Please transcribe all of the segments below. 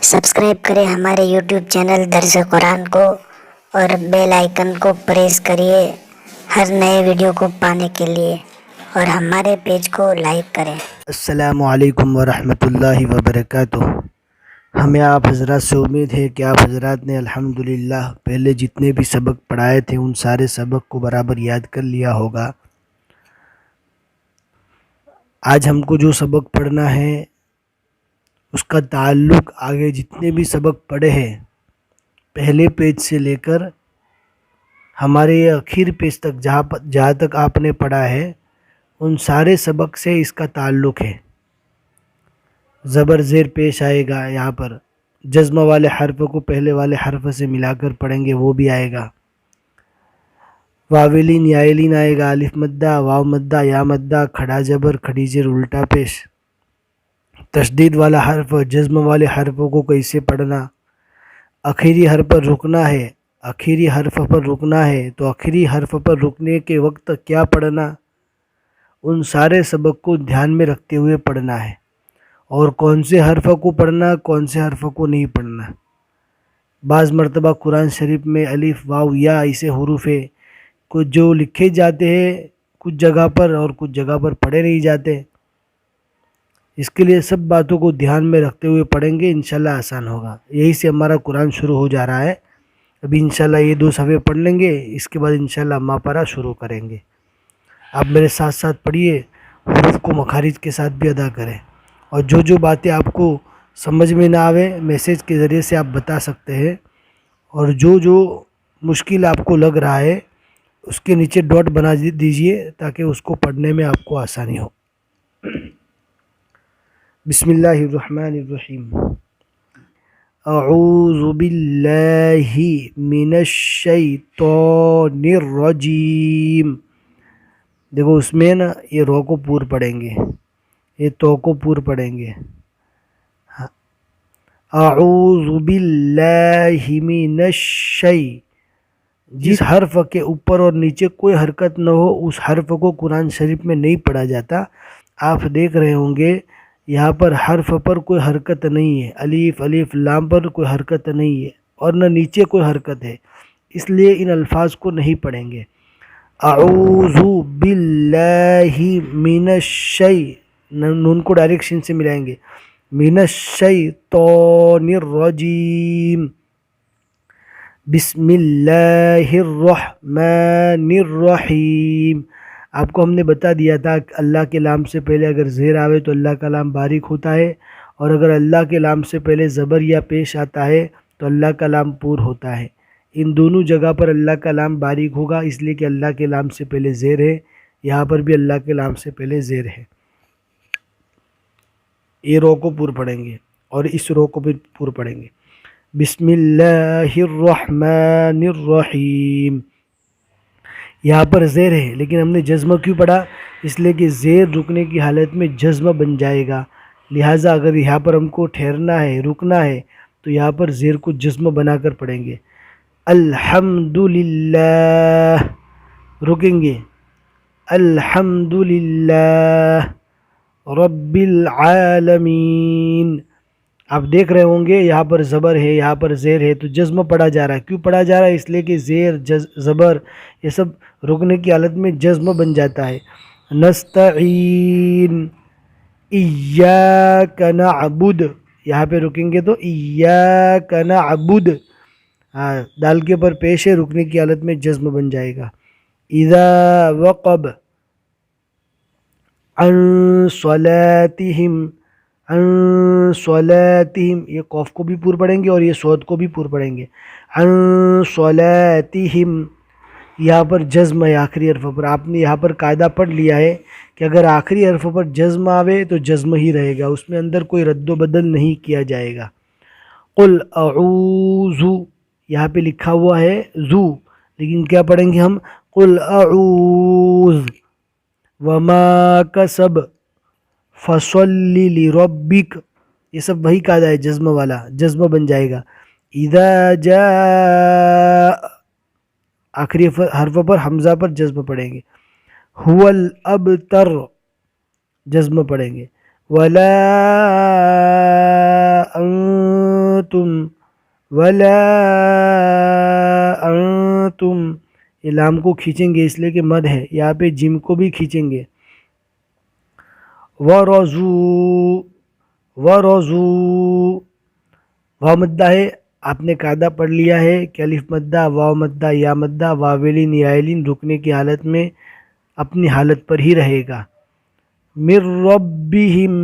Subscribe करें हमारे YouTube channel दर्स Quran को और बेल आइकन को प्रेस करिए हर नए वीडियो को पाने के लिए और हमारे पेज को लाइक करें। अस्सलामु अलैकुम वरहमतुल्लाहि वबरकातुह। हमें आप हज़रात से उम्मीद है कि आप हज़रात ने अल्हम्दुलिल्लाह पहले जितने भी सबक पढ़ाए थे उन सारे सबक को बराबर याद कर लिया होगा। आज हमको जो सबक पढ़ना है उसका ताल्लुक़ आगे जितने भी सबक पढ़े हैं पहले पेज से लेकर हमारे आखिर पेज तक जहाँ तक आपने पढ़ा है उन सारे सबक से इसका ताल्लुक़ है। ज़बर ज़ेर पेश आएगा, यहाँ पर जज़्म वाले हर्फ को पहले वाले हर्फ से मिलाकर पढ़ेंगे वो भी आएगा। वाविलीन याइलीन आएगा, अलिफ मद्दा वाव मद्दा या मद्दा, खड़ा जबर खड़ी जेर उल्टा पेश। तशदीद वाला हर्फ जज़्म वाले हर्फों को कैसे पढ़ना, आखिरी हर्फ पर रुकना है, आखिरी हर्फ पर रुकना है तो आखिरी हर्फ पर रुकने के वक्त क्या पढ़ना, उन सारे सबक को ध्यान में रखते हुए पढ़ना है। और कौन से हर्फ को पढ़ना कौन से हर्फ को नहीं पढ़ना। बाज़ मरतबा कुरान शरीफ में अलिफ वाव या ऐसे हुरूफ है कुछ जो लिखे जाते हैं कुछ जगह पर और कुछ जगह पर पढ़े नहीं जाते। इसके लिए सब बातों को ध्यान में रखते हुए पढ़ेंगे, इंशाल्लाह आसान होगा। यही से हमारा कुरान शुरू हो जा रहा है। अभी इंशाल्लाह ये 2 सफ़े पढ़ लेंगे, इसके बाद इंशाल्लाह मापारा शुरू करेंगे। आप मेरे साथ साथ पढ़िए, हुरूफ को मखारिज के साथ भी अदा करें और जो बातें आपको समझ में ना आवे मैसेज के ज़रिए से आप बता सकते हैं और जो मुश्किल आपको लग रहा है उसके नीचे डॉट बना दीजिए ताकि उसको पढ़ने में आपको आसानी हो। बिस्मिल्लाहिर्रहमानिर्रहीम। अऊज़ु बिल्लाहि मिनश शैतानिर रजीम। देखो उसमें ना ये रो को पूर पढ़ेंगे, ये तो को पूर पढ़ेंगे। अऊज़ु बिल्लाहि मिनश शै, जिस हर्फ के ऊपर और नीचे कोई हरकत न हो उस हर्फ को कुरान शरीफ में नहीं पढ़ा जाता। आप देख रहे होंगे यहाँ पर हर्फ पर कोई हरकत नहीं है, अलीफ अलीफ लाम पर कोई हरकत नहीं है और न नीचे कोई हरकत है, इसलिए इन अल्फाज को नहीं पढ़ेंगे। अऊज़ु बिल्लाहि मिनश शै, नून को डायरेक्ट शिन से मिलाएंगे, मिनश शैतानिर रजीम। बिस्मिल्लाहिर्रहमानिर्रहीम। आपको हमने बता दिया था अल्लाह के नाम से पहले अगर ज़ेर आवे तो अल्लाह का नाम बारीक होता है और अगर अल्लाह के नाम से पहले ज़बर या पेश आता है तो अल्लाह का नाम पूर होता है। इन दोनों जगह पर अल्लाह का नाम बारीक होगा इसलिए कि अल्लाह के नाम से पहले ज़ेर है, यहाँ पर भी अल्लाह के नाम से पहले ज़ेर है। ये रो को पूर पढ़ेंगे और इस रो को भी पूर पढ़ेंगे। बिस्मिल्लाहिर्रहमानिर्रहीम। यहाँ पर ज़ेर है लेकिन हमने जज़्म क्यों पढ़ा, इसलिए कि ज़ेर रुकने की हालत में जज़्म बन जाएगा। लिहाजा अगर यहाँ पर हमको ठहरना है रुकना है तो यहाँ पर ज़ेर को जज़्म बनाकर पढ़ेंगे। अल्हम्दुलिल्लाह, रुकेंगे, अल्हम्दुलिल्लाह रब्बिल आलमीन। आप देख रहे होंगे यहाँ पर ज़बर है यहाँ पर ज़ेर है तो जज़्म पढ़ा जा रहा है। क्यों पढ़ा जा रहा है, इसलिए कि ज़ेर ज़बर ये सब रुकने की हालत में जज़्म बन जाता है। नस्तईन इय्याक नअबुद, यहाँ पे रुकेंगे तो इय्याक नअबुद, हाँ दाल के ऊपर पेश है, रुकने की हालत में जज़्म बन जाएगा। इज़ा वक़ब अन स्वलातिहिम, अन स्वलातिहिम, ये कौफ को भी पूर पढ़ेंगे और ये सौद को भी पूर पढ़ेंगे। अन स्वलातिहिम, यहाँ पर जज़्म है आखिरी हर्फ पर। आपने यहाँ पर कायदा पढ़ लिया है कि अगर आखिरी हर्फ पर जज़्म आवे तो जज़्म ही रहेगा, उसमें अंदर कोई रद्द बदल नहीं किया जाएगा। कुल अऊज़ु, यहाँ पे लिखा हुआ है जू लेकिन क्या पढ़ेंगे हम, कुल अऊज़। वमा कसब फसल्ली लिरब्बिक, ये सब वही कायदा है जज़्म वाला, जज़्म बन जाएगा। इज़ा जा, आखिरी हर्फ पर हमज़ा पर जज़्म पढ़ेंगे। हुवल अबतर, जज़्म पढ़ेंगे। वला أنتم ولا أنتم. یہ لام کو کھینچیں گے اس لیے کہ مد ہے. یہاں پہ جیم کو بھی کھینچیں گے. ورزو ورزو. واو مدہ ہے. آپ نے قاعدہ پڑھ لیا ہے کہ الف مدہ واو مدہ یا مدہ واویلین یائلین رکنے کی حالت میں اپنی حالت پر ہی رہے گا. من ربہم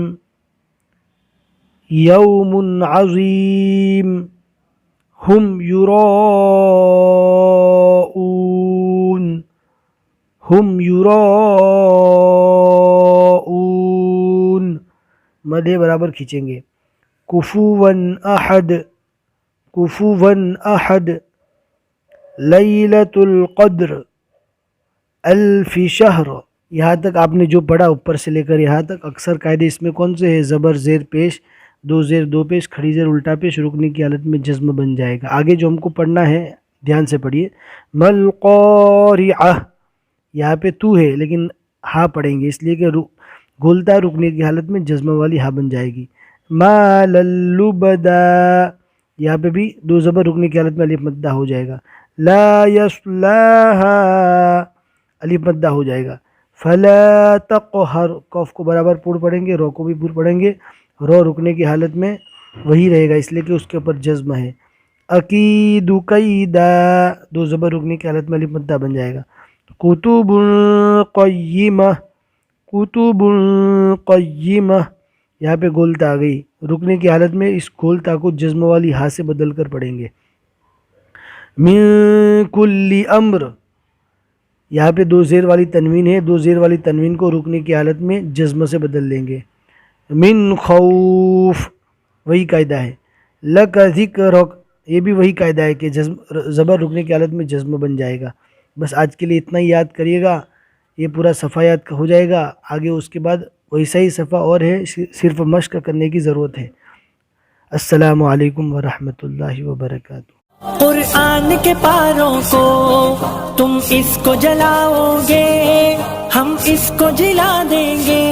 یوم عظیم ہم یراؤون ہم یراؤون. مدے برابر کھینچیں گے. کفواً احد کفواً احد. لیلۃ القدر الف شہر. یہاں تک آپ نے جو پڑھا اوپر سے لے کر یہاں تک اکثر قاعدے اس میں کون سے ہیں؟ زبر زیر پیش، دو زیر دو پیش، کھڑی زیر الٹا پیش، رکنے کی حالت میں جزم بن جائے گا. آگے جو ہم کو پڑھنا ہے دھیان سے پڑھیے. مل قارعہ. یہاں پہ تو ہے لیکن ہا پڑھیں گے اس لیے کہ گولتا رکنے کی حالت میں جزم والی ہا بن جائے گی. ما للبدا. یہاں پہ بھی دو زبر رکنے کی حالت میں الف مدہ ہو جائے گا. لا یصلاھا الف مدہ ہو جائے گا. فلا تقہر. قف کو برابر پور پڑھیں گے، رو کو بھی پور پڑھیں گے. رو رکنے کی حالت میں وہی رہے گا اس لیے کہ اس کے اوپر جزم ہے. عقید قیدا. دو زبر رکنے کی حالت میں الف مدہ بن جائے گا. کتب قیمہ کتب قیمہ. یہاں پہ گولتا آ گئی. رکنے کی حالت میں اس گولتا کو جزم والی ہا سے بدل کر پڑھیں گے. من کل امر. یہاں پہ دو زیر والی تنوین ہے، دو زیر والی تنوین کو رکنے کی حالت میں جزم سے بدل لیں گے. من خوف. وہی قاعدہ ہے. لک ذکرک. یہ بھی وہی قاعدہ ہے کہ زبر رکنے کی حالت میں جزم بن جائے گا. بس آج کے لیے اتنا ہی یاد کریے گا. یہ پورا صفحہ یاد ہو جائے گا. آگے اس کے بعد ویسا ہی صفحہ اور ہے، صرف مشق کرنے کی ضرورت ہے. السلام علیکم ورحمۃ اللہ وبرکاتہ. قرآن کے پاروں کو تم اس کو جلاؤ گے، ہم اس کو جلا دیں گے.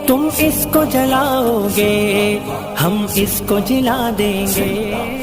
تم اس کو جلاؤ گے، ہم اس کو جلا دیں گے.